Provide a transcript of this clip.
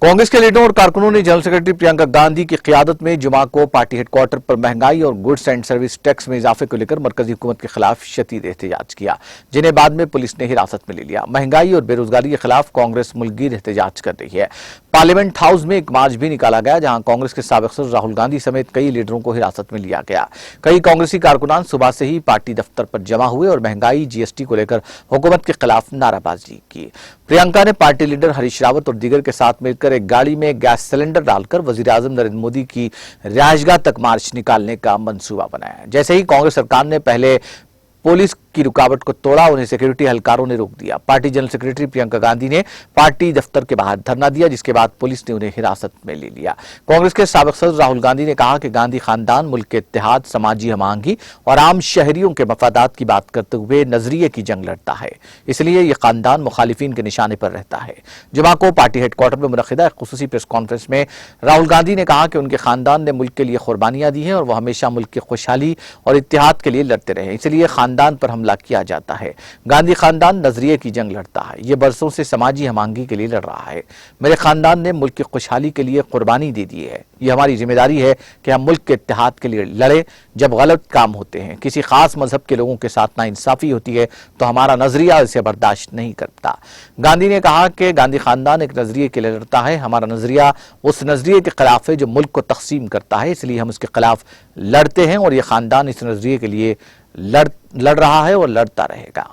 कांग्रेस के लीडरों और कारकुनों ने जनरल सेक्रेटरी प्रियंका गांधी की क़यादत में जुमा को पार्टी हेडक्वार्टर पर महंगाई और गुड्स एंड सर्विस टैक्स में इजाफे को लेकर मरकजी हुकूमत के खिलाफ शदीद एहतजाज किया, जिन्हें बाद में पुलिस ने हिरासत में ले लिया। महंगाई और बेरोजगारी के खिलाफ कांग्रेस मुल्कगीर एहतजाज कर रही है। पार्लियामेंट हाउस में एक मार्च भी निकाला गया, जहां कांग्रेस के साबिक सदर राहुल गांधी समेत कई लीडरों को हिरासत में लिया गया। कई कांग्रेसी कारकुनान सुबह से ही पार्टी दफ्तर पर जमा हुए और महंगाई जीएसटी को लेकर हुकूमत के खिलाफ नाराबाजी की। प्रियंका ने पार्टी लीडर हरीश रावत और दीगर के साथ मिलकर एक गाड़ी में गैस सिलेंडर डालकर वजीर आजम नरेंद्र मोदी की रिहायशगाह तक मार्च निकालने का मंसूबा बनाया। जैसे ही कांग्रेस सरकार ने पहले पुलिस की रुकावट को तोड़ा, उन्हें सिक्योरिटी एहलकारों ने रोक दिया। Party general secretary Priyanka Gandhi ने पार्टी दफ्तर के बाहर धरना दिया, जिसके बाद पुलिस ने उन्हें हिरासत में ले लिया। कांग्रेस के साबिक सदर राहुल गांधी ने कहा कि गांधी खानदान मुल्क के इत्तेहाद, समाजी हमांगी और आम शहरियों के मफादात की बात करते हुए नजरिए की जंग लड़ता है, इसलिए यह खानदान मुखालिफिन के निशाने पर रहता है। जुमा को पार्टी हेडक्वार्टर में मुनक्किदा एक खुसूसी प्रेस कॉन्फ्रेंस में राहुल गांधी ने कहा कि उनके खानदान ने मुल्क के लिए कुर्बानियां दी हैं और वह हमेशा मुल्क की खुशहाली और इत्तेहाद के लिए लड़ते रहे, इसलिए खानदान पर हमला किया जाता है। गांधी खानदान नजरिए की जंग लड़ता है, ये बरसों से समाजी हमांगी के लिए लड़ रहा है। मेरे खानदान ने मुल्क की खुशहाली के लिए कुर्बानी दे दी है। ये हमारी जिम्मेदारी है कि हम मुल्क के इत्तेहाद के लिए लड़े। जब गलत काम होते हैं, किसी खास मजहब के लोगों के साथ नाइंसाफी होती है, तो हमारा नजरिया इसे बर्दाश्त नहीं करता। गांधी ने कहा कि गांधी खानदान एक नजरिए के लिए लड़ता है, हमारा नजरिया उस नजरिए के खिलाफ है जो मुल्क को तकसीम करता है, इसलिए हम उसके खिलाफ लड़ते हैं और ये खानदान इस नजरिए के लिए लड़ रहा है और लड़ता रहेगा।